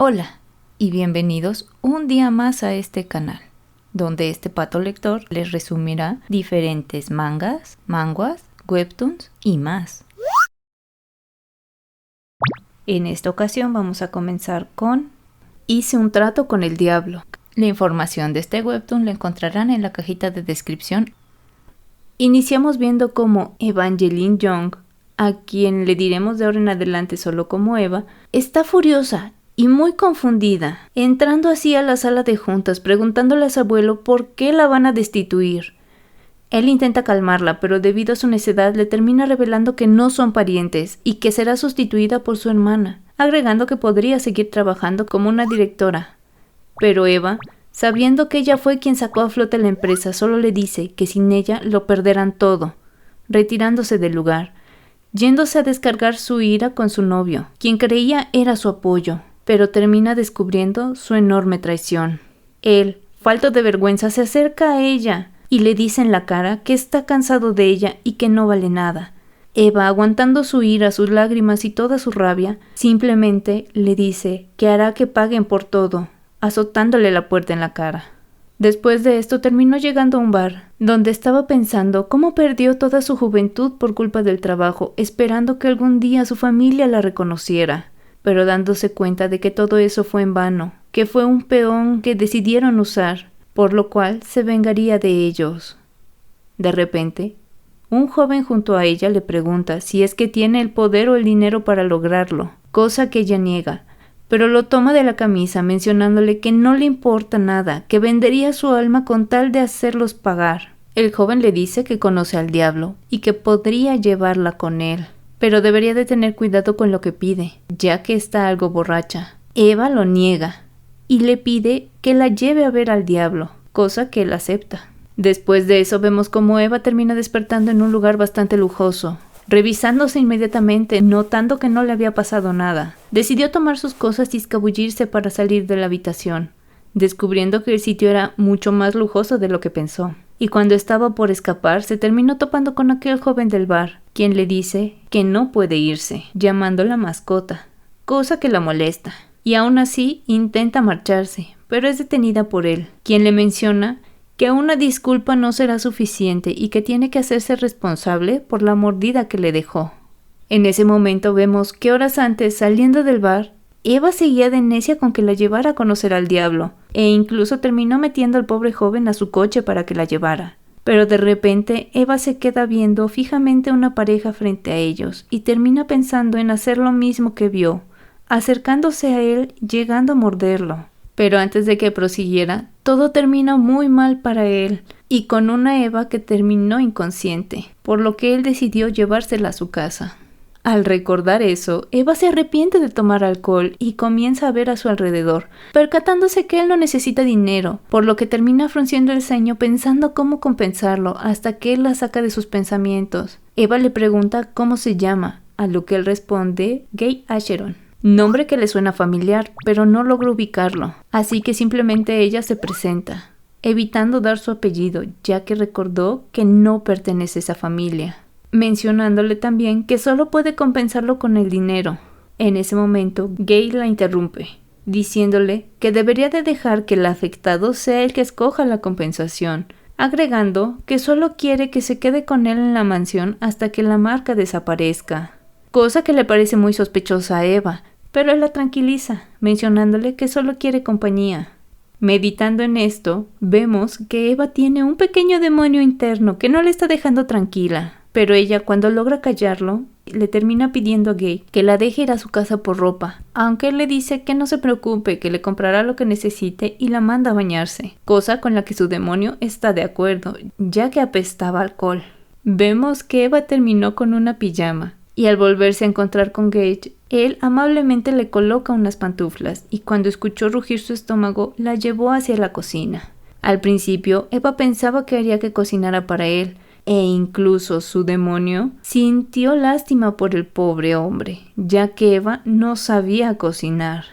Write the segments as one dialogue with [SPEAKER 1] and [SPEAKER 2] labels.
[SPEAKER 1] Hola y bienvenidos un día más a este canal, donde este pato lector les resumirá diferentes mangas, manhwas, webtoons y más. En esta ocasión vamos a comenzar con Hice un trato con el diablo. La información de este webtoon la encontrarán en la cajita de descripción. Iniciamos viendo cómo Evangeline Young, a quien le diremos de ahora en adelante solo como Eva, está furiosa y muy confundida, entrando así a la sala de juntas preguntándole a su abuelo por qué la van a destituir. Él intenta calmarla, pero debido a su necedad le termina revelando que no son parientes y que será sustituida por su hermana, agregando que podría seguir trabajando como una directora. Pero Eva, sabiendo que ella fue quien sacó a flote la empresa, solo le dice que sin ella lo perderán todo, retirándose del lugar, yéndose a descargar su ira con su novio, quien creía era su apoyo, pero termina descubriendo su enorme traición. Él, falto de vergüenza, se acerca a ella y le dice en la cara que está cansado de ella y que no vale nada. Eva, aguantando su ira, sus lágrimas y toda su rabia, simplemente le dice que hará que paguen por todo, azotándole la puerta en la cara. Después de esto terminó llegando a un bar, donde estaba pensando cómo perdió toda su juventud por culpa del trabajo, esperando que algún día su familia la reconociera, pero dándose cuenta de que todo eso fue en vano, que fue un peón que decidieron usar, por lo cual se vengaría de ellos. De repente, un joven junto a ella le pregunta si es que tiene el poder o el dinero para lograrlo, cosa que ella niega, pero lo toma de la camisa mencionándole que no le importa nada, que vendería su alma con tal de hacerlos pagar. El joven le dice que conoce al diablo y que podría llevarla con él, pero debería de tener cuidado con lo que pide, ya que está algo borracha. Eva lo niega y le pide que la lleve a ver al diablo, cosa que él acepta. Después de eso vemos cómo Eva termina despertando en un lugar bastante lujoso. Revisándose inmediatamente, notando que no le había pasado nada, decidió tomar sus cosas y escabullirse para salir de la habitación, descubriendo que el sitio era mucho más lujoso de lo que pensó. Y cuando estaba por escapar, se terminó topando con aquel joven del bar, quien le dice que no puede irse, llamándola mascota, cosa que la molesta. Y aún así intenta marcharse, pero es detenida por él, quien le menciona que una disculpa no será suficiente y que tiene que hacerse responsable por la mordida que le dejó. En ese momento vemos que horas antes, saliendo del bar, Eva seguía de necia con que la llevara a conocer al diablo, e incluso terminó metiendo al pobre joven a su coche para que la llevara. Pero de repente Eva se queda viendo fijamente a una pareja frente a ellos y termina pensando en hacer lo mismo que vio, acercándose a él, llegando a morderlo. Pero antes de que prosiguiera, todo termina muy mal para él, y con una Eva que terminó inconsciente, por lo que él decidió llevársela a su casa. Al recordar eso, Eva se arrepiente de tomar alcohol y comienza a ver a su alrededor, percatándose que él no necesita dinero, por lo que termina frunciendo el ceño pensando cómo compensarlo hasta que él la saca de sus pensamientos. Eva le pregunta cómo se llama, a lo que él responde Gay Acheron. Nombre que le suena familiar, pero no logra ubicarlo, así que simplemente ella se presenta, evitando dar su apellido, ya que recordó que no pertenece a esa familia, mencionándole también que solo puede compensarlo con el dinero. En ese momento, Gay la interrumpe, diciéndole que debería de dejar que el afectado sea el que escoja la compensación, agregando que solo quiere que se quede con él en la mansión hasta que la marca desaparezca, cosa que le parece muy sospechosa a Eva, pero él la tranquiliza, mencionándole que solo quiere compañía. Meditando en esto, vemos que Eva tiene un pequeño demonio interno que no le está dejando tranquila, pero ella, cuando logra callarlo, le termina pidiendo a Gay que la deje ir a su casa por ropa, aunque él le dice que no se preocupe, que le comprará lo que necesite y la manda a bañarse, cosa con la que su demonio está de acuerdo, ya que apestaba alcohol. Vemos que Eva terminó con una pijama, y al volverse a encontrar con Gage, él amablemente le coloca unas pantuflas y cuando escuchó rugir su estómago, la llevó hacia la cocina. Al principio, Eva pensaba que haría que cocinara para él, e incluso su demonio sintió lástima por el pobre hombre, ya que Eva no sabía cocinar.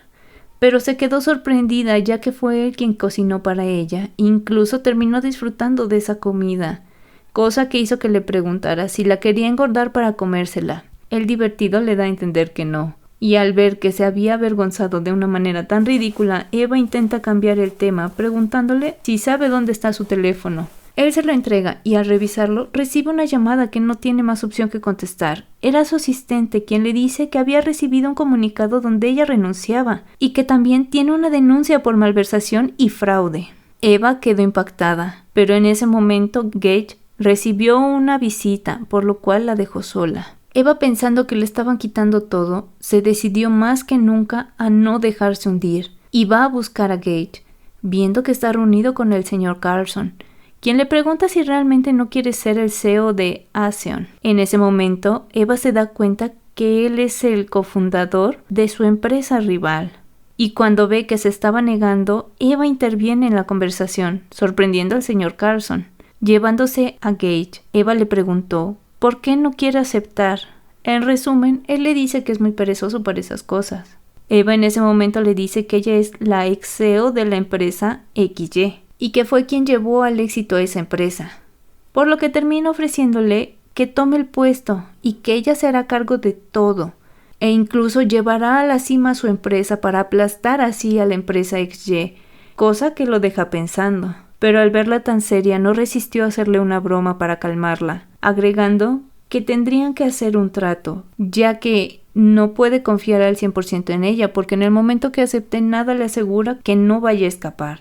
[SPEAKER 1] Pero se quedó sorprendida ya que fue él quien cocinó para ella, incluso terminó disfrutando de esa comida, cosa que hizo que le preguntara si la quería engordar para comérsela. El divertido le da a entender que no, Y al ver que se había avergonzado de una manera tan ridícula, Eva intenta cambiar el tema, preguntándole si sabe dónde está su teléfono. Él se lo entrega y al revisarlo recibe una llamada que no tiene más opción que contestar. Era su asistente quien le dice que había recibido un comunicado donde ella renunciaba y que también tiene una denuncia por malversación y fraude. Eva quedó impactada, pero en ese momento Gage recibió una visita, por lo cual la dejó sola. Eva, pensando que le estaban quitando todo, se decidió más que nunca a no dejarse hundir y va a buscar a Gage, viendo que está reunido con el señor Carlson, quien le pregunta si realmente no quiere ser el CEO de Aseon. En ese momento, Eva se da cuenta que él es el cofundador de su empresa rival. Y cuando ve que se estaba negando, Eva interviene en la conversación, sorprendiendo al señor Carlson. Llevándose a Gage, Eva le preguntó ¿por qué no quiere aceptar? En resumen, él le dice que es muy perezoso para esas cosas. Eva en ese momento le dice que ella es la ex CEO de la empresa XY y que fue quien llevó al éxito a esa empresa, por lo que termina ofreciéndole que tome el puesto y que ella se hará cargo de todo, e incluso llevará a la cima a su empresa para aplastar así a la empresa XY, cosa que lo deja pensando. Pero al verla tan seria no resistió a hacerle una broma para calmarla, agregando que tendrían que hacer un trato, ya que no puede confiar al 100% en ella, porque en el momento que acepte nada le asegura que no vaya a escapar.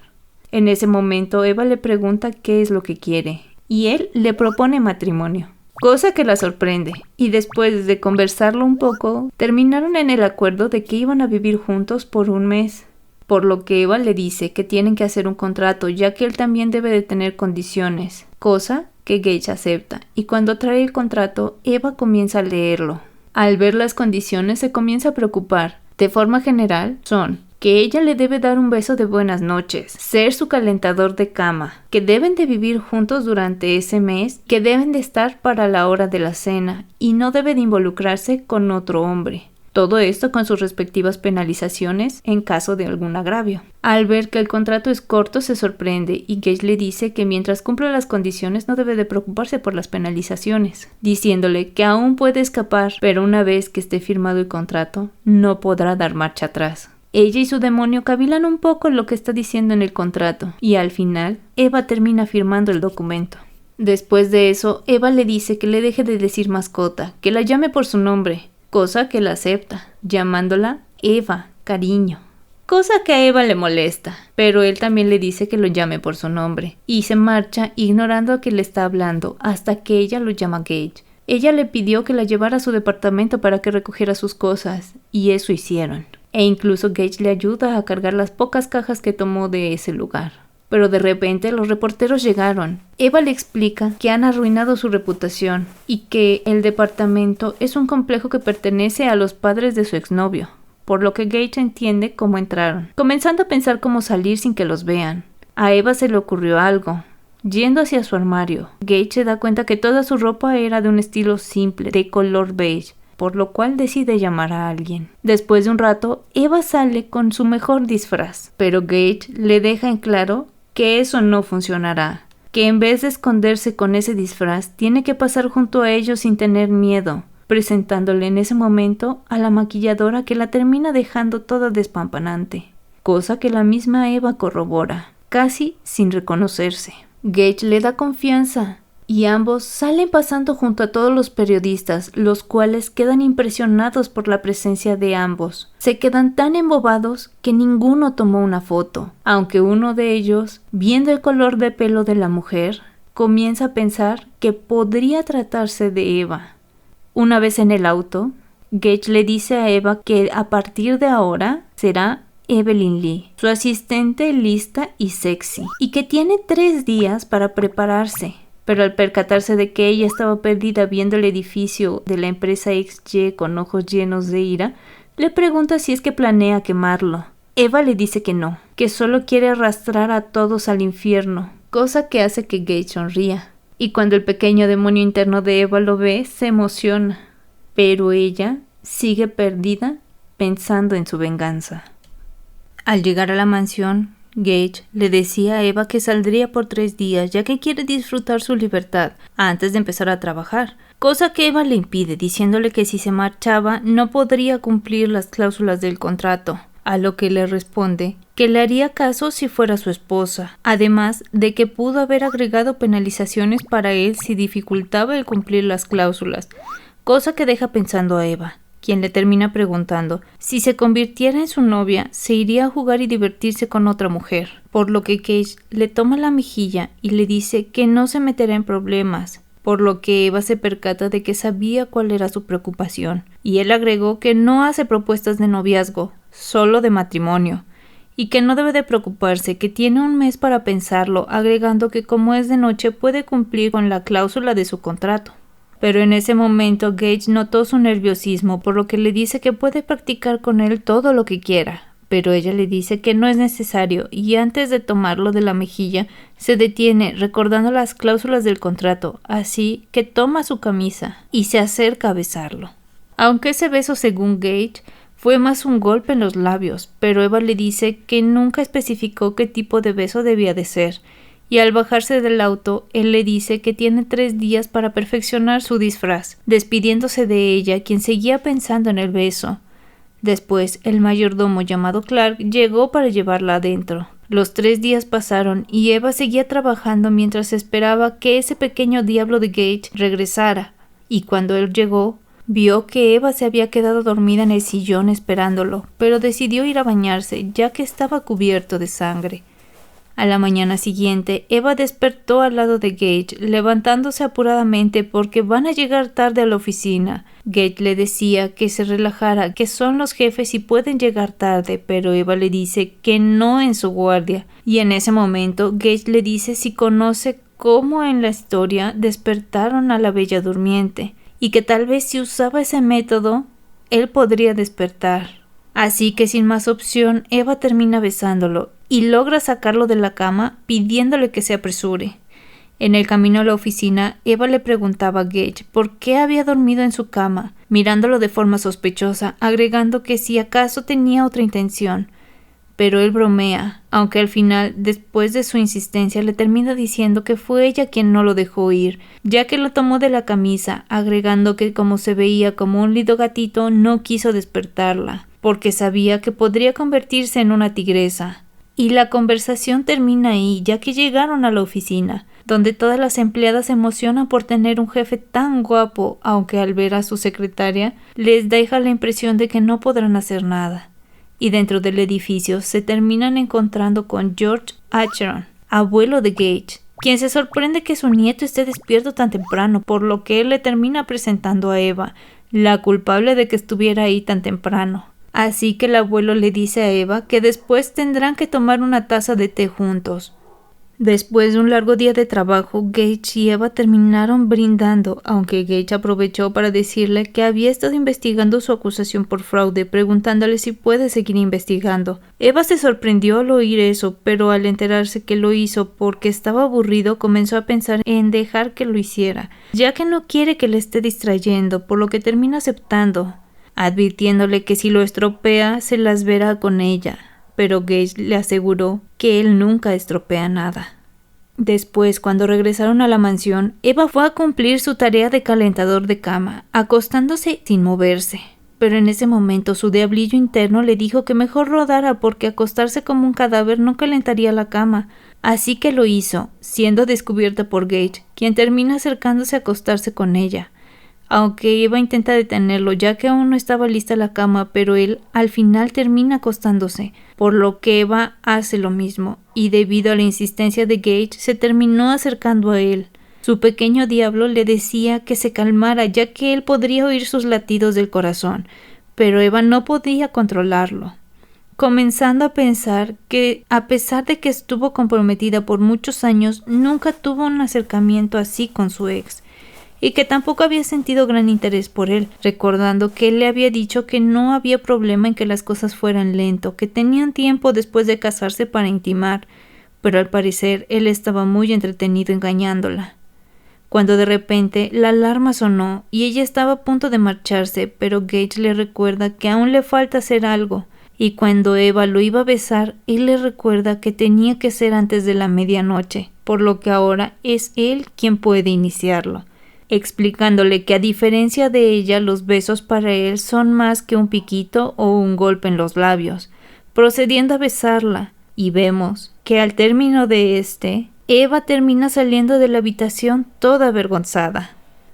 [SPEAKER 1] En ese momento Eva le pregunta qué es lo que quiere, y él le propone matrimonio, cosa que la sorprende, y después de conversarlo un poco, terminaron en el acuerdo de que iban a vivir juntos por un mes. Por lo que Eva le dice que tienen que hacer un contrato, ya que él también debe de tener condiciones, cosa que Gage acepta, y cuando trae el contrato, Eva comienza a leerlo. Al ver las condiciones se comienza a preocupar. De forma general, son que ella le debe dar un beso de buenas noches, ser su calentador de cama, que deben de vivir juntos durante ese mes, que deben de estar para la hora de la cena, y no debe de involucrarse con otro hombre. Todo esto con sus respectivas penalizaciones en caso de algún agravio. Al ver que el contrato es corto se sorprende y Gage le dice que mientras cumpla las condiciones no debe de preocuparse por las penalizaciones, diciéndole que aún puede escapar, pero una vez que esté firmado el contrato no podrá dar marcha atrás. Ella y su demonio cavilan un poco lo que está diciendo en el contrato y al final Eva termina firmando el documento. Después de eso, Eva le dice que le deje de decir mascota, que la llame por su nombre, cosa que él acepta, llamándola Eva, cariño. Cosa que a Eva le molesta, pero él también le dice que lo llame por su nombre, y se marcha ignorando a que le está hablando hasta que ella lo llama Gage. Ella le pidió que la llevara a su departamento para que recogiera sus cosas, y eso hicieron. E incluso Gage le ayuda a cargar las pocas cajas que tomó de ese lugar. Pero de repente los reporteros llegaron. Eva le explica que han arruinado su reputación y que el departamento es un complejo que pertenece a los padres de su exnovio, por lo que Gage entiende cómo entraron, comenzando a pensar cómo salir sin que los vean. A Eva se le ocurrió algo. Yendo hacia su armario, Gage se da cuenta que toda su ropa era de un estilo simple, de color beige, por lo cual decide llamar a alguien. Después de un rato, Eva sale con su mejor disfraz, pero Gage le deja en claro que eso no funcionará, que en vez de esconderse con ese disfraz, tiene que pasar junto a ellos sin tener miedo, presentándole en ese momento a la maquilladora que la termina dejando toda despampanante, cosa que la misma Eva corrobora, casi sin reconocerse. Gage le da confianza y ambos salen pasando junto a todos los periodistas, los cuales quedan impresionados por la presencia de ambos. Se quedan tan embobados que ninguno tomó una foto, aunque uno de ellos, viendo el color de pelo de la mujer, comienza a pensar que podría tratarse de Eva. Una vez en el auto, Gage le dice a Eva que a partir de ahora será Evelyn Lee, su asistente lista y sexy, y que tiene 3 días para prepararse. Pero al percatarse de que ella estaba perdida viendo el edificio de la empresa XY con ojos llenos de ira, le pregunta si es que planea quemarlo. Eva le dice que no, que solo quiere arrastrar a todos al infierno, cosa que hace que Gage sonría. Y cuando el pequeño demonio interno de Eva lo ve, se emociona. Pero ella sigue perdida pensando en su venganza. Al llegar a la mansión, Gage le decía a Eva que saldría por 3 días ya que quiere disfrutar su libertad antes de empezar a trabajar, cosa que Eva le impide, diciéndole que si se marchaba no podría cumplir las cláusulas del contrato, a lo que le responde que le haría caso si fuera su esposa, además de que pudo haber agregado penalizaciones para él si dificultaba el cumplir las cláusulas, cosa que deja pensando a Eva, quien le termina preguntando si se convirtiera en su novia se iría a jugar y divertirse con otra mujer, por lo que Gage le toma la mejilla y le dice que no se meterá en problemas, por lo que Eva se percata de que sabía cuál era su preocupación, y él agregó que no hace propuestas de noviazgo, solo de matrimonio, y que no debe de preocuparse, que tiene un mes para pensarlo, agregando que como es de noche puede cumplir con la cláusula de su contrato. Pero en ese momento Gage notó su nerviosismo, por lo que le dice que puede practicar con él todo lo que quiera, pero ella le dice que no es necesario, y antes de tomarlo de la mejilla se detiene recordando las cláusulas del contrato, así que toma su camisa y se acerca a besarlo. Aunque ese beso, según Gage, fue más un golpe en los labios, pero Eva le dice que nunca especificó qué tipo de beso debía de ser, y al bajarse del auto, él le dice que tiene 3 días para perfeccionar su disfraz, despidiéndose de ella, quien seguía pensando en el beso. Después, el mayordomo llamado Clark llegó para llevarla adentro. Los 3 días pasaron y Eva seguía trabajando mientras esperaba que ese pequeño diablo de Gage regresara, y cuando él llegó, vio que Eva se había quedado dormida en el sillón esperándolo, pero decidió ir a bañarse ya que estaba cubierto de sangre. A la mañana siguiente, Eva despertó al lado de Gage, levantándose apuradamente porque van a llegar tarde a la oficina. Gage le decía que se relajara, que son los jefes y pueden llegar tarde, pero Eva le dice que no en su guardia. Y en ese momento, Gage le dice si conoce cómo en la historia despertaron a la Bella Durmiente, y que tal vez si usaba ese método, él podría despertar. Así que sin más opción, Eva termina besándolo y logra sacarlo de la cama pidiéndole que se apresure. En el camino a la oficina, Eva le preguntaba a Gage por qué había dormido en su cama, mirándolo de forma sospechosa, agregando que si acaso tenía otra intención. Pero él bromea, aunque al final, después de su insistencia, le termina diciendo que fue ella quien no lo dejó ir, ya que lo tomó de la camisa, agregando que como se veía como un lindo gatito, no quiso despertarla, porque sabía que podría convertirse en una tigresa. Y la conversación termina ahí, ya que llegaron a la oficina, donde todas las empleadas se emocionan por tener un jefe tan guapo, aunque al ver a su secretaria, les deja la impresión de que no podrán hacer nada. Y dentro del edificio se terminan encontrando con George Acheron, abuelo de Gage, quien se sorprende que su nieto esté despierto tan temprano, por lo que él le termina presentando a Eva, la culpable de que estuviera ahí tan temprano. Así que el abuelo le dice a Eva que después tendrán que tomar una taza de té juntos. Después de un largo día de trabajo, Gage y Eva terminaron brindando, aunque Gage aprovechó para decirle que había estado investigando su acusación por fraude, preguntándole si puede seguir investigando. Eva se sorprendió al oír eso, pero al enterarse que lo hizo porque estaba aburrido, comenzó a pensar en dejar que lo hiciera, ya que no quiere que le esté distrayendo, por lo que termina aceptando, advirtiéndole que si lo estropea, se las verá con ella. Pero Gage le aseguró que él nunca estropea nada. Después, cuando regresaron a la mansión, Eva fue a cumplir su tarea de calentador de cama, acostándose sin moverse. Pero en ese momento su diablillo interno le dijo que mejor rodara porque acostarse como un cadáver no calentaría la cama. Así que lo hizo, siendo descubierta por Gage, quien termina acercándose a acostarse con ella. Aunque Eva intenta detenerlo ya que aún no estaba lista la cama, pero él al final termina acostándose, por lo que Eva hace lo mismo, y debido a la insistencia de Gage se terminó acercando a él. Su pequeño diablo le decía que se calmara ya que él podría oír sus latidos del corazón, pero Eva no podía controlarlo, comenzando a pensar que a pesar de que estuvo comprometida por muchos años, nunca tuvo un acercamiento así con su ex, y que tampoco había sentido gran interés por él, recordando que él le había dicho que no había problema en que las cosas fueran lento, que tenían tiempo después de casarse para intimar, pero al parecer él estaba muy entretenido engañándola. Cuando de repente la alarma sonó y ella estaba a punto de marcharse, pero Gage le recuerda que aún le falta hacer algo, y cuando Eva lo iba a besar, él le recuerda que tenía que ser antes de la medianoche, por lo que ahora es él quien puede iniciarlo. explicándole que a diferencia de ella, los besos para él son más que un piquito o un golpe en los labios, procediendo a besarla, y vemos que al término de Eva termina saliendo de la habitación toda avergonzada.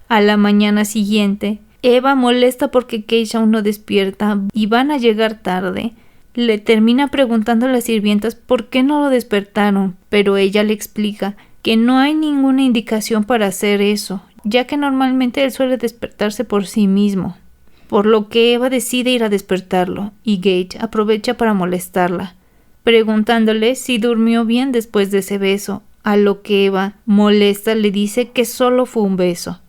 [SPEAKER 1] A la mañana siguiente, Eva, molesta porque Cage aún no despierta y van a llegar tarde, le termina preguntando a las sirvientas por qué no lo despertaron, pero ella le explica que no hay ninguna indicación para hacer eso, ya que normalmente él suele despertarse por sí mismo. Por lo que Eva decide ir a despertarlo, y Gage aprovecha para molestarla, preguntándole si durmió bien después de ese beso, a lo que Eva, molesta, le dice que solo fue un beso.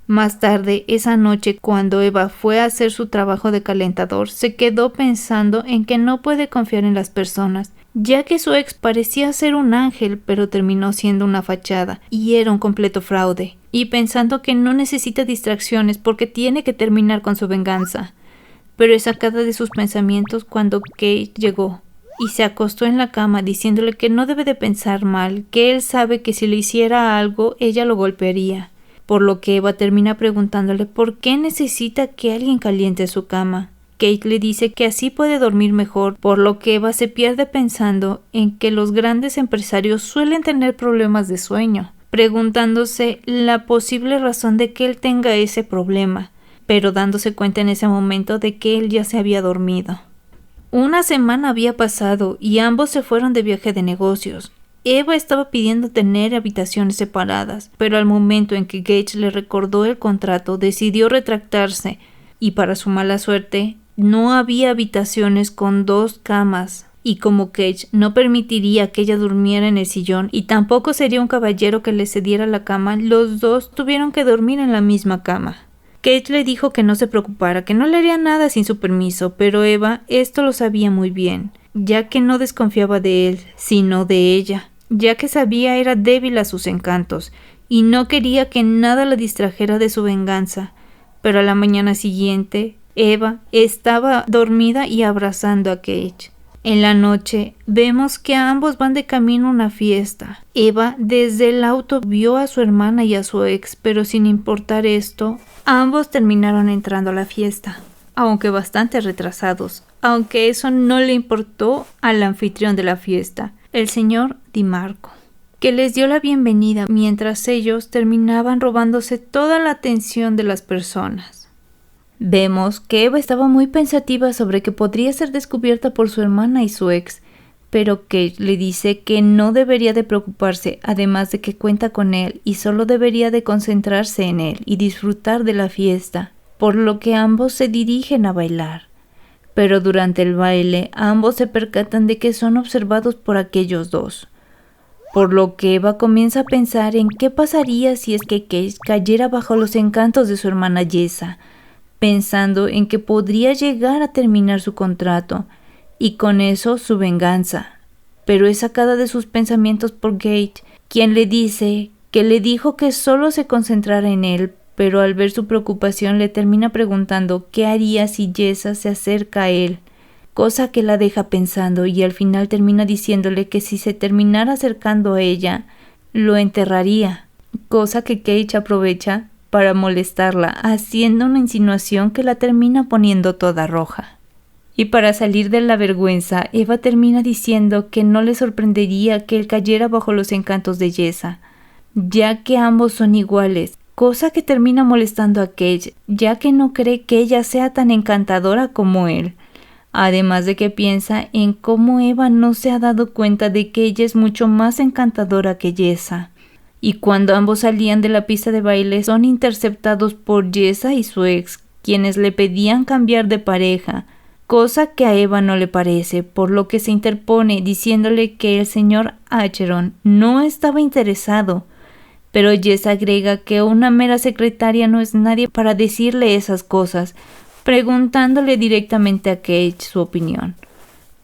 [SPEAKER 1] Más tarde, esa noche, cuando Eva fue a hacer su trabajo de calentador, se quedó pensando en que no puede confiar en las personas, ya que su ex parecía ser un ángel, pero terminó siendo una fachada, y era un completo fraude, y pensando que no necesita distracciones porque tiene que terminar con su venganza. Pero es sacada de sus pensamientos cuando Kate llegó, y se acostó en la cama diciéndole que no debe de pensar mal, que él sabe que si le hiciera algo, ella lo golpearía. Por lo que Eva termina preguntándole por qué necesita que alguien caliente su cama. Kate le dice que así puede dormir mejor, por lo que Eva se pierde pensando en que los grandes empresarios suelen tener problemas de sueño, preguntándose la posible razón de que él tenga ese problema, pero dándose cuenta en ese momento de que él ya se había dormido. Una semana había pasado y ambos se fueron de viaje de negocios. Eva estaba pidiendo tener habitaciones separadas, pero al momento en que Gage le recordó el contrato, decidió retractarse, y para su mala suerte, no había habitaciones con 2 camas, y como Gage no permitiría que ella durmiera en el sillón, y tampoco sería un caballero que le cediera la cama, los dos tuvieron que dormir en la misma cama. Gage le dijo que no se preocupara, que no le haría nada sin su permiso, pero Eva esto lo sabía muy bien, ya que no desconfiaba de él, sino de ella, ya que sabía era débil a sus encantos, y no quería que nada la distrajera de su venganza. Pero a la mañana siguiente, Eva estaba dormida y abrazando a Gage. En la noche, vemos que ambos van de camino a una fiesta. Eva desde el auto vio a su hermana y a su ex, pero sin importar esto, ambos terminaron entrando a la fiesta, aunque bastante retrasados, aunque eso no le importó al anfitrión de la fiesta, el señor Di Marco, que les dio la bienvenida mientras ellos terminaban robándose toda la atención de las personas. Vemos que Eva estaba muy pensativa sobre que podría ser descubierta por su hermana y su ex, pero Kate le dice que no debería de preocuparse, además de que cuenta con él y solo debería de concentrarse en él y disfrutar de la fiesta, por lo que ambos se dirigen a bailar. Pero durante el baile, ambos se percatan de que son observados por aquellos dos, por lo que Eva comienza a pensar en qué pasaría si es que Kate cayera bajo los encantos de su hermana Jessa, pensando en que podría llegar a terminar su contrato, y con eso su venganza. Pero es sacada de sus pensamientos por Gage, quien le dice que le dijo que solo se concentrara en él, pero al ver su preocupación le termina preguntando qué haría si Jessa se acerca a él, cosa que la deja pensando, y al final termina diciéndole que si se terminara acercando a ella, lo enterraría, cosa que Gage aprovecha para molestarla, haciendo una insinuación que la termina poniendo toda roja. Y para salir de la vergüenza, Eva termina diciendo que no le sorprendería que él cayera bajo los encantos de Jessa, ya que ambos son iguales, cosa que termina molestando a Gage, ya que no cree que ella sea tan encantadora como él. Además de que piensa en cómo Eva no se ha dado cuenta de que ella es mucho más encantadora que Jessa. Y cuando ambos salían de la pista de baile son interceptados por Jessa y su ex, quienes le pedían cambiar de pareja, cosa que a Eva no le parece, por lo que se interpone diciéndole que el señor Acheron no estaba interesado, pero Jessa agrega que una mera secretaria no es nadie para decirle esas cosas, preguntándole directamente a Kate su opinión,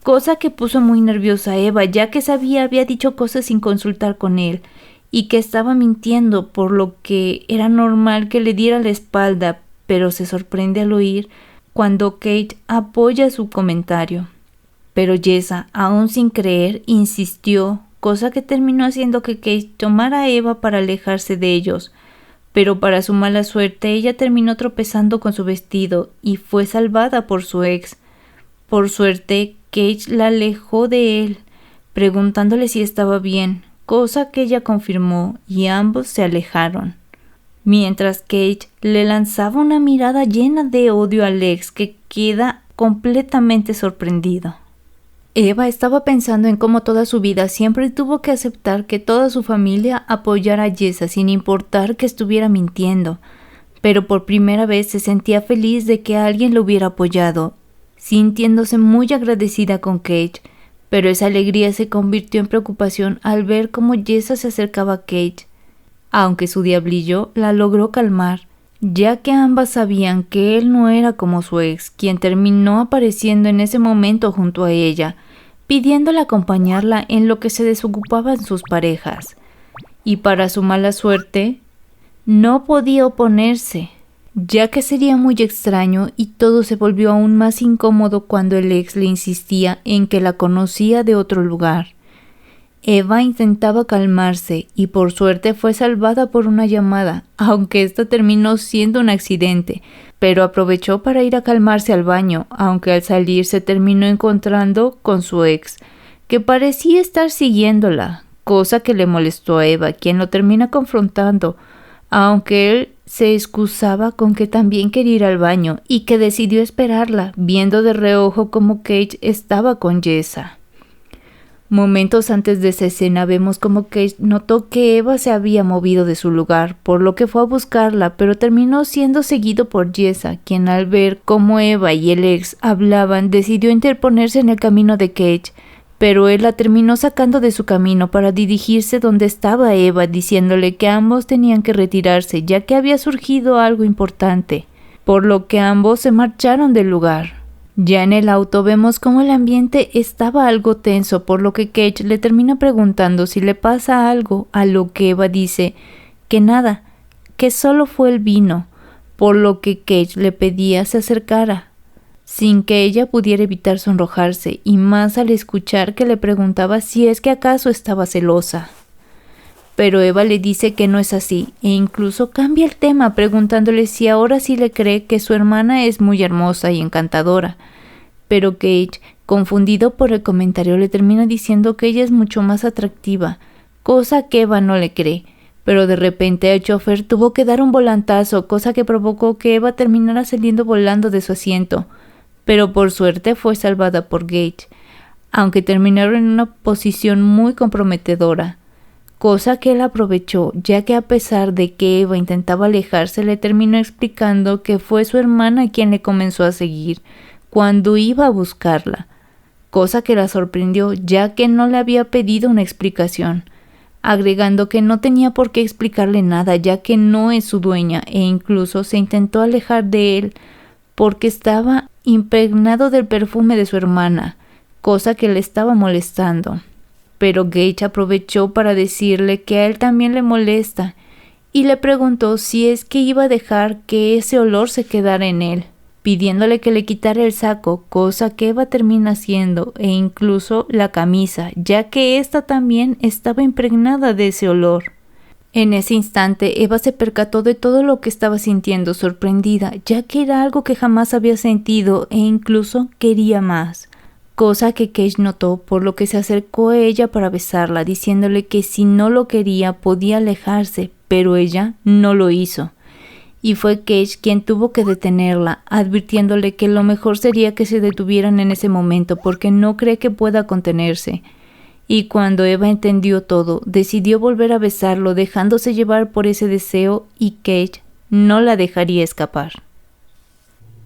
[SPEAKER 1] cosa que puso muy nerviosa a Eva, ya que había dicho cosas sin consultar con él, y que estaba mintiendo, por lo que era normal que le diera la espalda, pero se sorprende al oír cuando Kate apoya su comentario. Pero Jessa, aún sin creer, insistió, cosa que terminó haciendo que Kate tomara a Eva para alejarse de ellos, Pero para su mala suerte, ella terminó tropezando con su vestido y fue salvada por su ex. Por suerte, Cage la alejó de él, preguntándole si estaba bien, cosa que ella confirmó y ambos se alejaron. Mientras Cage le lanzaba una mirada llena de odio al ex que queda completamente sorprendido. Eva estaba pensando en cómo toda su vida siempre tuvo que aceptar que toda su familia apoyara a Jessa sin importar que estuviera mintiendo, pero por primera vez se sentía feliz de que alguien lo hubiera apoyado, sintiéndose muy agradecida con Cage, pero esa alegría se convirtió en preocupación al ver cómo Jessa se acercaba a Cage, aunque su diablillo la logró calmar, ya que ambas sabían que él no era como su ex, quien terminó apareciendo en ese momento junto a ella, pidiéndole acompañarla en lo que se desocupaban sus parejas. Y para su mala suerte, no podía oponerse, ya que sería muy extraño y todo se volvió aún más incómodo cuando el ex le insistía en que la conocía de otro lugar. Eva intentaba calmarse y por suerte fue salvada por una llamada, aunque esta terminó siendo un accidente, pero aprovechó para ir a calmarse al baño, aunque al salir se terminó encontrando con su ex, que parecía estar siguiéndola, cosa que le molestó a Eva, quien lo termina confrontando, aunque él se excusaba con que también quería ir al baño y que decidió esperarla, viendo de reojo cómo Cage estaba con Jessa. Momentos antes de esa escena vemos como Cage notó que Eva se había movido de su lugar, por lo que fue a buscarla, pero terminó siendo seguido por Jessa, quien al ver cómo Eva y el ex hablaban decidió interponerse en el camino de Cage, pero él la terminó sacando de su camino para dirigirse donde estaba Eva, diciéndole que ambos tenían que retirarse ya que había surgido algo importante, por lo que ambos se marcharon del lugar. Ya en el auto vemos cómo el ambiente estaba algo tenso, por lo que Cage le termina preguntando si le pasa algo, a lo que Eva dice que nada, que solo fue el vino, por lo que Cage le pedía se acercara, sin que ella pudiera evitar sonrojarse, y más al escuchar que le preguntaba si es que acaso estaba celosa. Pero Eva le dice que no es así, e incluso cambia el tema preguntándole si ahora sí le cree que su hermana es muy hermosa y encantadora. Pero Cage, confundido por el comentario, le termina diciendo que ella es mucho más atractiva, cosa que Eva no le cree. Pero de repente el chofer tuvo que dar un volantazo, cosa que provocó que Eva terminara saliendo volando de su asiento. Pero por suerte fue salvada por Cage, aunque terminaron en una posición muy comprometedora. Cosa que él aprovechó, ya que a pesar de que Eva intentaba alejarse, le terminó explicando que fue su hermana quien le comenzó a seguir cuando iba a buscarla, cosa que la sorprendió ya que no le había pedido una explicación, agregando que no tenía por qué explicarle nada ya que no es su dueña e incluso se intentó alejar de él porque estaba impregnado del perfume de su hermana, cosa que le estaba molestando. Pero Cage aprovechó para decirle que a él también le molesta y le preguntó si es que iba a dejar que ese olor se quedara en él, pidiéndole que le quitara el saco, cosa que Eva termina haciendo, e incluso la camisa, ya que ésta también estaba impregnada de ese olor. En ese instante, Eva se percató de todo lo que estaba sintiendo, sorprendida, ya que era algo que jamás había sentido e incluso quería más. Cosa que Cage notó, por lo que se acercó a ella para besarla, diciéndole que si no lo quería podía alejarse, pero ella no lo hizo. Y fue Cage quien tuvo que detenerla, advirtiéndole que lo mejor sería que se detuvieran en ese momento porque no cree que pueda contenerse. Y cuando Eva entendió todo, decidió volver a besarlo, dejándose llevar por ese deseo, y Cage no la dejaría escapar.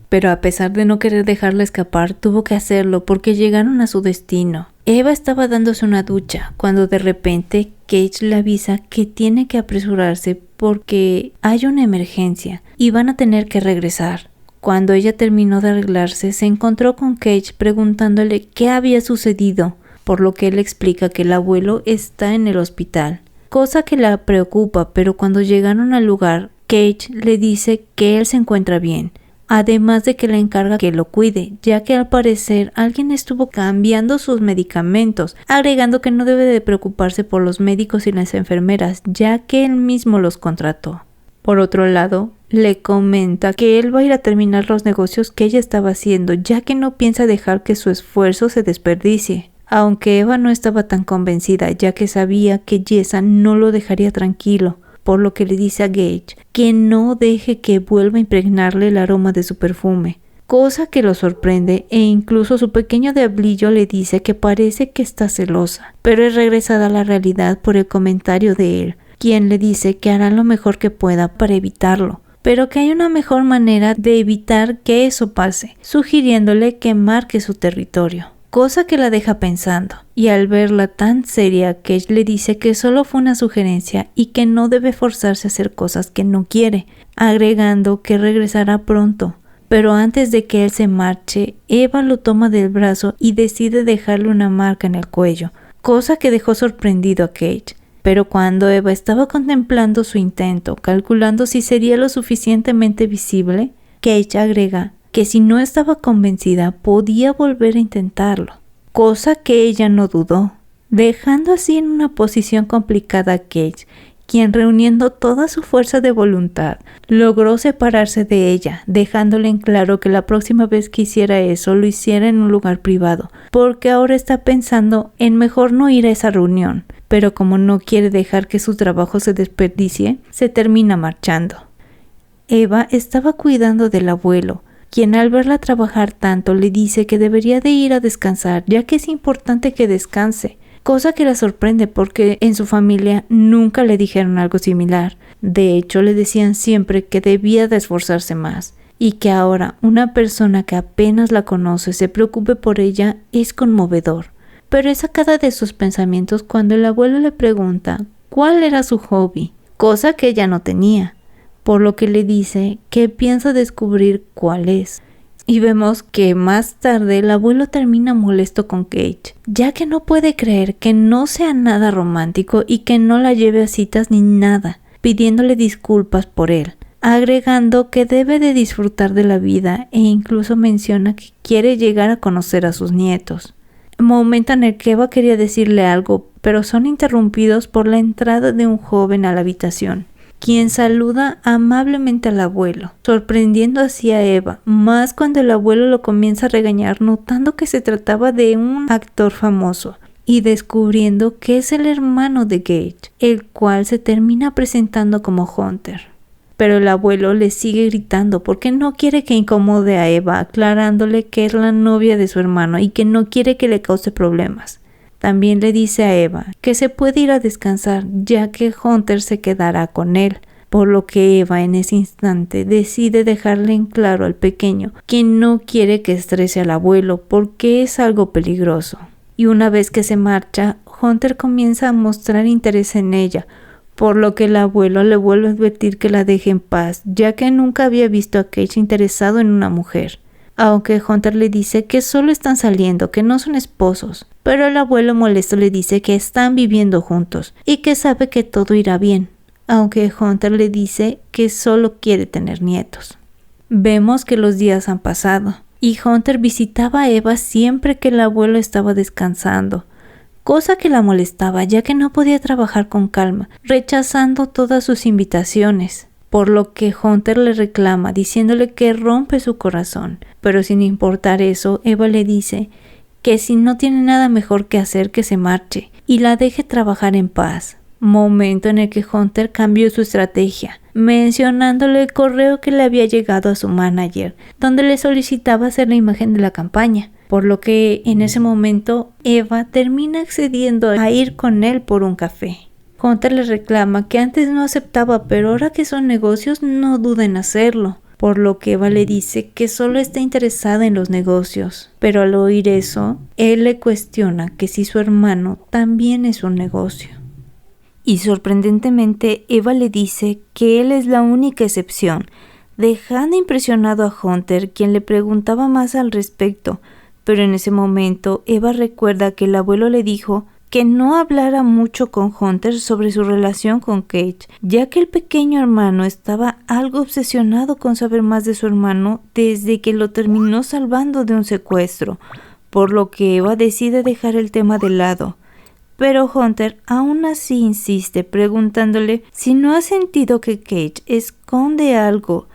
[SPEAKER 1] Pero a pesar de no querer dejarla escapar, tuvo que hacerlo porque llegaron a su destino. Eva estaba dándose una ducha cuando de repente Cage le avisa que tiene que apresurarse porque hay una emergencia y van a tener que regresar. Cuando ella terminó de arreglarse, se encontró con Cage preguntándole qué había sucedido, por lo que él explica que el abuelo está en el hospital, cosa que la preocupa, pero cuando llegaron al lugar, Cage le dice que él se encuentra bien. Además de que le encarga que lo cuide, ya que al parecer alguien estuvo cambiando sus medicamentos, agregando que no debe de preocuparse por los médicos y las enfermeras, ya que él mismo los contrató. Por otro lado, le comenta que él va a ir a terminar los negocios que ella estaba haciendo, ya que no piensa dejar que su esfuerzo se desperdicie. Aunque Eva no estaba tan convencida, ya que sabía que Jessa no lo dejaría tranquilo, por lo que le dice a Gage que no deje que vuelva a impregnarle el aroma de su perfume, cosa que lo sorprende, e incluso su pequeño diablillo le dice que parece que está celosa, pero es regresada a la realidad por el comentario de él, quien le dice que hará lo mejor que pueda para evitarlo, pero que hay una mejor manera de evitar que eso pase, sugiriéndole que marque su territorio. Cosa que la deja pensando, y al verla tan seria, Cage le dice que solo fue una sugerencia y que no debe forzarse a hacer cosas que no quiere, agregando que regresará pronto. Pero antes de que él se marche, Eva lo toma del brazo y decide dejarle una marca en el cuello, cosa que dejó sorprendido a Cage. Pero cuando Eva estaba contemplando su intento, calculando si sería lo suficientemente visible, Cage agrega que si no estaba convencida podía volver a intentarlo, cosa que ella no dudó, dejando así en una posición complicada a Cage, quien reuniendo toda su fuerza de voluntad, logró separarse de ella, dejándole en claro que la próxima vez que hiciera eso lo hiciera en un lugar privado, porque ahora está pensando en mejor no ir a esa reunión, pero como no quiere dejar que su trabajo se desperdicie, se termina marchando. Eva estaba cuidando del abuelo, quien al verla trabajar tanto le dice que debería de ir a descansar, ya que es importante que descanse, cosa que la sorprende porque en su familia nunca le dijeron algo similar. De hecho, le decían siempre que debía de esforzarse más, y que ahora una persona que apenas la conoce se preocupe por ella es conmovedor. Pero es sacada de sus pensamientos cuando el abuelo le pregunta cuál era su hobby, cosa que ella no tenía, por lo que le dice que piensa descubrir cuál es. Y vemos que más tarde el abuelo termina molesto con Cage, ya que no puede creer que no sea nada romántico y que no la lleve a citas ni nada, pidiéndole disculpas por él, agregando que debe de disfrutar de la vida e incluso menciona que quiere llegar a conocer a sus nietos. Momento en el que Eva quería decirle algo, pero son interrumpidos por la entrada de un joven a la habitación, quien saluda amablemente al abuelo, sorprendiendo así a Eva, más cuando el abuelo lo comienza a regañar notando que se trataba de un actor famoso y descubriendo que es el hermano de Gage, el cual se termina presentando como Hunter. Pero el abuelo le sigue gritando porque no quiere que incomode a Eva, aclarándole que es la novia de su hermano y que no quiere que le cause problemas. También le dice a Eva que se puede ir a descansar ya que Hunter se quedará con él, por lo que Eva en ese instante decide dejarle en claro al pequeño que no quiere que estrese al abuelo porque es algo peligroso. Y una vez que se marcha, Hunter comienza a mostrar interés en ella, por lo que el abuelo le vuelve a advertir que la deje en paz, ya que nunca había visto a Cage interesado en una mujer. Aunque Hunter le dice que solo están saliendo, que no son esposos, pero el abuelo molesto le dice que están viviendo juntos y que sabe que todo irá bien, aunque Hunter le dice que solo quiere tener nietos. Vemos que los días han pasado y Hunter visitaba a Eva siempre que el abuelo estaba descansando, cosa que la molestaba ya que no podía trabajar con calma, rechazando todas sus invitaciones. Por lo que Hunter le reclama diciéndole que rompe su corazón, pero sin importar eso, Eva le dice que si no tiene nada mejor que hacer que se marche y la deje trabajar en paz. Momento en el que Hunter cambió su estrategia, mencionándole el correo que le había llegado a su manager, donde le solicitaba hacer la imagen de la campaña, por lo que en ese momento Eva termina accediendo a ir con él por un café. Hunter le reclama que antes no aceptaba, pero ahora que son negocios no duda en hacerlo, por lo que Eva le dice que solo está interesada en los negocios. Pero al oír eso, él le cuestiona que si su hermano también es un negocio. Y sorprendentemente, Eva le dice que él es la única excepción, dejando impresionado a Hunter, quien le preguntaba más al respecto. Pero en ese momento, Eva recuerda que el abuelo le dijo que no hablara mucho con Hunter sobre su relación con Cage, ya que el pequeño hermano estaba algo obsesionado con saber más de su hermano desde que lo terminó salvando de un secuestro, por lo que Eva decide dejar el tema de lado. Pero Hunter aún así insiste, preguntándole si no ha sentido que Cage esconde algo.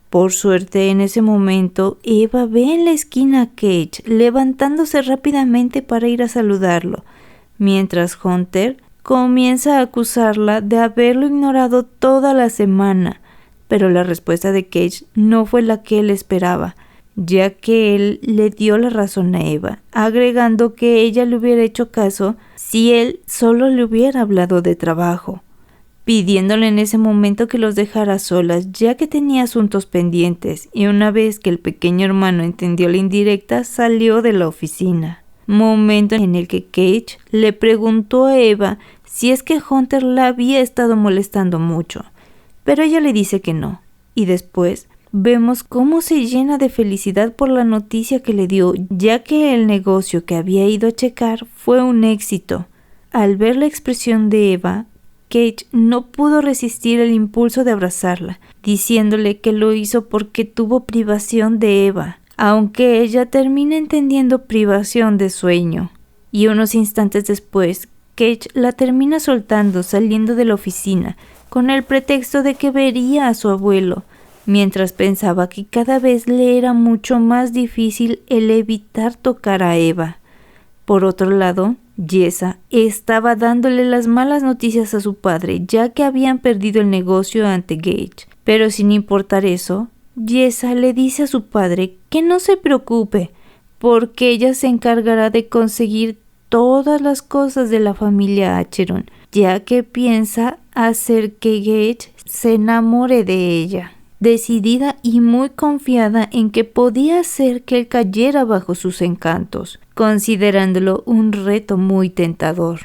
[SPEAKER 1] Por suerte, en ese momento, Eva ve en la esquina a Cage levantándose rápidamente para ir a saludarlo, mientras Hunter comienza a acusarla de haberlo ignorado toda la semana. Pero la respuesta de Cage no fue la que él esperaba, ya que él le dio la razón a Eva, agregando que ella le hubiera hecho caso si él solo le hubiera hablado de trabajo, pidiéndole en ese momento que los dejara solas, ya que tenía asuntos pendientes, y una vez que el pequeño hermano entendió la indirecta, salió de la oficina. Momento en el que Cage le preguntó a Eva si es que Hunter la había estado molestando mucho, pero ella le dice que no, y después vemos cómo se llena de felicidad por la noticia que le dio, ya que el negocio que había ido a checar fue un éxito. Al ver la expresión de Eva, Cage no pudo resistir el impulso de abrazarla, diciéndole que lo hizo porque tuvo privación de Eva, aunque ella termina entendiendo privación de sueño. Y unos instantes después, Cage la termina soltando saliendo de la oficina, con el pretexto de que vería a su abuelo, mientras pensaba que cada vez le era mucho más difícil el evitar tocar a Eva. Por otro lado, Jessa estaba dándole las malas noticias a su padre, ya que habían perdido el negocio ante Gage. Pero sin importar eso, Jessa le dice a su padre que no se preocupe, porque ella se encargará de conseguir todas las cosas de la familia Acheron, ya que piensa hacer que Gage se enamore de ella, decidida y muy confiada en que podía hacer que él cayera bajo sus encantos, considerándolo un reto muy tentador.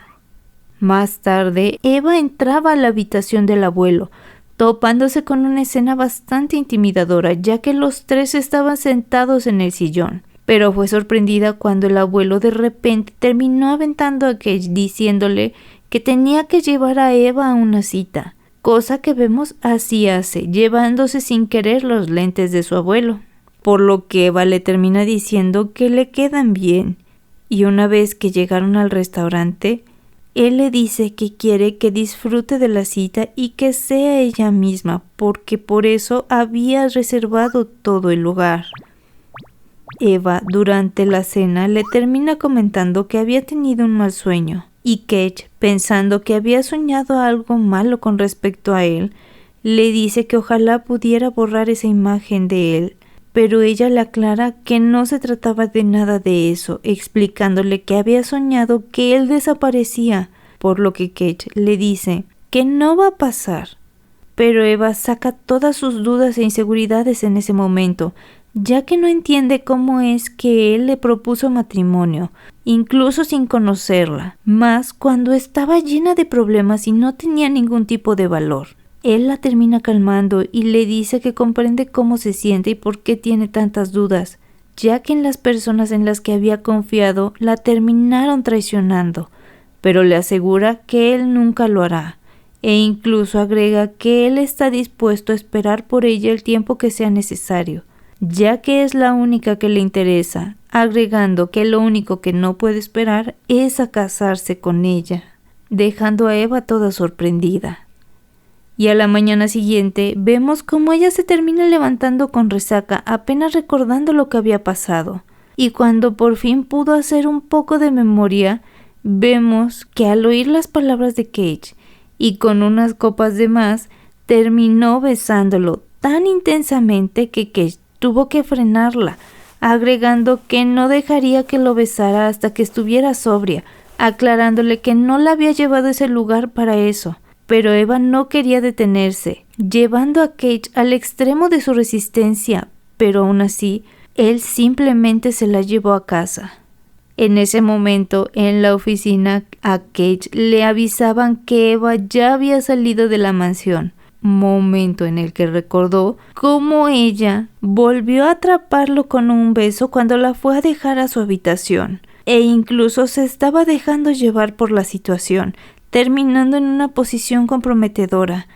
[SPEAKER 1] Más tarde, Eva entraba a la habitación del abuelo, topándose con una escena bastante intimidadora, ya que los tres estaban sentados en el sillón. Pero fue sorprendida cuando el abuelo de repente terminó aventando a Cage diciéndole que tenía que llevar a Eva a una cita, cosa que vemos así hace, llevándose sin querer los lentes de su abuelo, por lo que Eva le termina diciendo que le quedan bien, y una vez que llegaron al restaurante, él le dice que quiere que disfrute de la cita y que sea ella misma, porque por eso había reservado todo el lugar. Eva, durante la cena, le termina comentando que había tenido un mal sueño, y Cage, pensando que había soñado algo malo con respecto a él, le dice que ojalá pudiera borrar esa imagen de él, pero ella le aclara que no se trataba de nada de eso, explicándole que había soñado que él desaparecía, por lo que Cage le dice que no va a pasar. Pero Eva saca todas sus dudas e inseguridades en ese momento, ya que no entiende cómo es que él le propuso matrimonio, incluso sin conocerla, más cuando estaba llena de problemas y no tenía ningún tipo de valor. Él la termina calmando y le dice que comprende cómo se siente y por qué tiene tantas dudas, ya que en las personas en las que había confiado la terminaron traicionando, pero le asegura que él nunca lo hará, e incluso agrega que él está dispuesto a esperar por ella el tiempo que sea necesario, ya que es la única que le interesa, agregando que lo único que no puede esperar es a casarse con ella, dejando a Eva toda sorprendida. Y a la mañana siguiente vemos cómo ella se termina levantando con resaca, apenas recordando lo que había pasado. Y cuando por fin pudo hacer un poco de memoria, vemos que al oír las palabras de Cage y con unas copas de más, terminó besándolo tan intensamente que Cage tuvo que frenarla, agregando que no dejaría que lo besara hasta que estuviera sobria, aclarándole que no la había llevado a ese lugar para eso. Pero Eva no quería detenerse, llevando a Cage al extremo de su resistencia, pero aún así, él simplemente se la llevó a casa. En ese momento, en la oficina, a Cage le avisaban que Eva ya había salido de la mansión, momento en el que recordó cómo ella volvió a atraparlo con un beso cuando la fue a dejar a su habitación, e incluso se estaba dejando llevar por la situación, terminando en una posición comprometedora,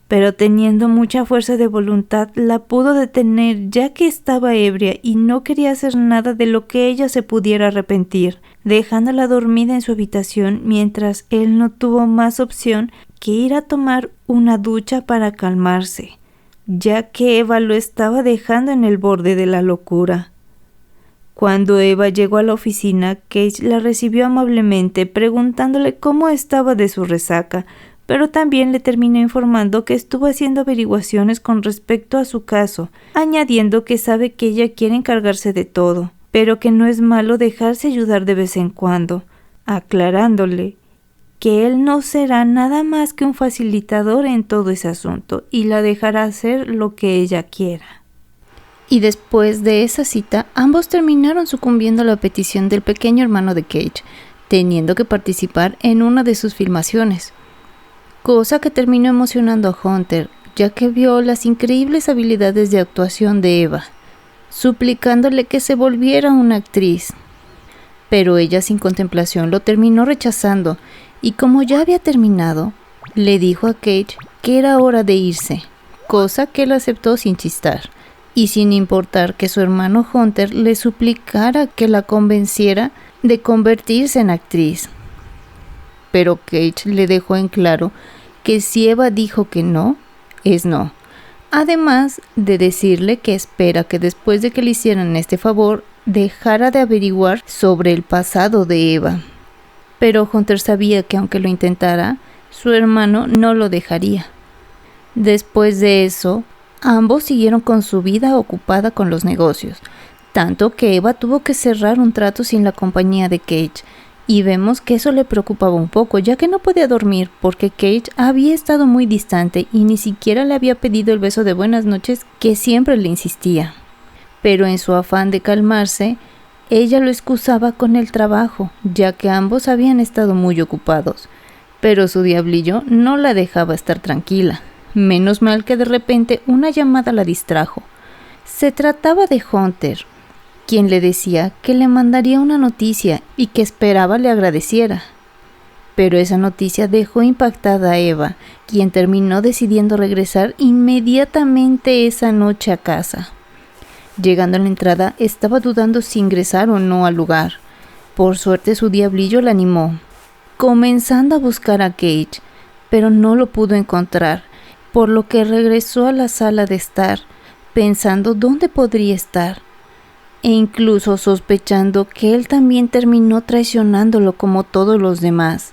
[SPEAKER 1] pero teniendo mucha fuerza de voluntad la pudo detener ya que estaba ebria y no quería hacer nada de lo que ella se pudiera arrepentir,
[SPEAKER 2] dejándola dormida en su habitación mientras él no tuvo más opción que ir a tomar una ducha para calmarse, ya que Eva lo estaba dejando en el borde de la locura. Cuando Eva llegó a la oficina, Cage la recibió amablemente preguntándole cómo estaba de su resaca, pero también le terminó informando que estuvo haciendo averiguaciones con respecto a su caso, añadiendo que sabe que ella quiere encargarse de todo, pero que no es malo dejarse ayudar de vez en cuando, aclarándole que él no será nada más que un facilitador en todo ese asunto y la dejará hacer lo que ella quiera.
[SPEAKER 1] Y después de esa cita, ambos terminaron sucumbiendo a la petición del pequeño hermano de Cage, teniendo que participar en una de sus filmaciones. Cosa que terminó emocionando a Hunter, ya que vio las increíbles habilidades de actuación de Eva, suplicándole que se volviera una actriz. Pero ella sin contemplación lo terminó rechazando, y como ya había terminado, le dijo a Cage que era hora de irse, cosa que él aceptó sin chistar. Y sin importar que su hermano Hunter le suplicara que la convenciera de convertirse en actriz. Pero Cage le dejó en claro que si Eva dijo que no, es no. Además de decirle que espera que después de que le hicieran este favor, dejara de averiguar sobre el pasado de Eva. Pero Hunter sabía que aunque lo intentara, su hermano no lo dejaría. Después de eso, ambos siguieron con su vida ocupada con los negocios, tanto que Eva tuvo que cerrar un trato sin la compañía de Cage, y vemos que eso le preocupaba un poco, ya que no podía dormir porque Cage había estado muy distante y ni siquiera le había pedido el beso de buenas noches que siempre le insistía. Pero en su afán de calmarse, ella lo excusaba con el trabajo, ya que ambos habían estado muy ocupados, pero su diablillo no la dejaba estar tranquila. Menos mal que de repente una llamada la distrajo. Se trataba de Hunter, quien le decía que le mandaría una noticia y que esperaba le agradeciera. Pero esa noticia dejó impactada a Eva, quien terminó decidiendo regresar inmediatamente esa noche a casa. Llegando a la entrada, estaba dudando si ingresar o no al lugar. Por suerte su diablillo la animó, comenzando a buscar a Cage, pero no lo pudo encontrar, por lo que regresó a la sala de estar, pensando dónde podría estar, e incluso sospechando que él también terminó traicionándolo como todos los demás.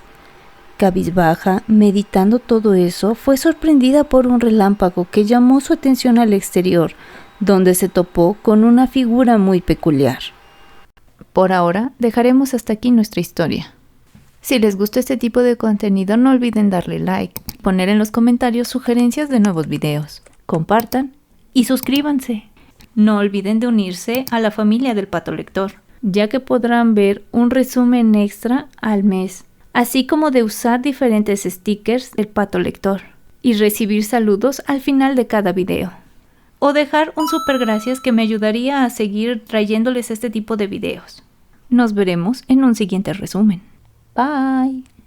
[SPEAKER 1] Cabizbaja, meditando todo eso, fue sorprendida por un relámpago que llamó su atención al exterior, donde se topó con una figura muy peculiar. Por ahora, dejaremos hasta aquí nuestra historia. Si les gusta este tipo de contenido, no olviden darle like, poner en los comentarios sugerencias de nuevos videos, compartan y suscríbanse. No olviden de unirse a la familia del Pato Lector, ya que podrán ver un resumen extra al mes, así como de usar diferentes stickers del Pato Lector y recibir saludos al final de cada video. O dejar un super gracias que me ayudaría a seguir trayéndoles este tipo de videos. Nos veremos en un siguiente resumen. Bye.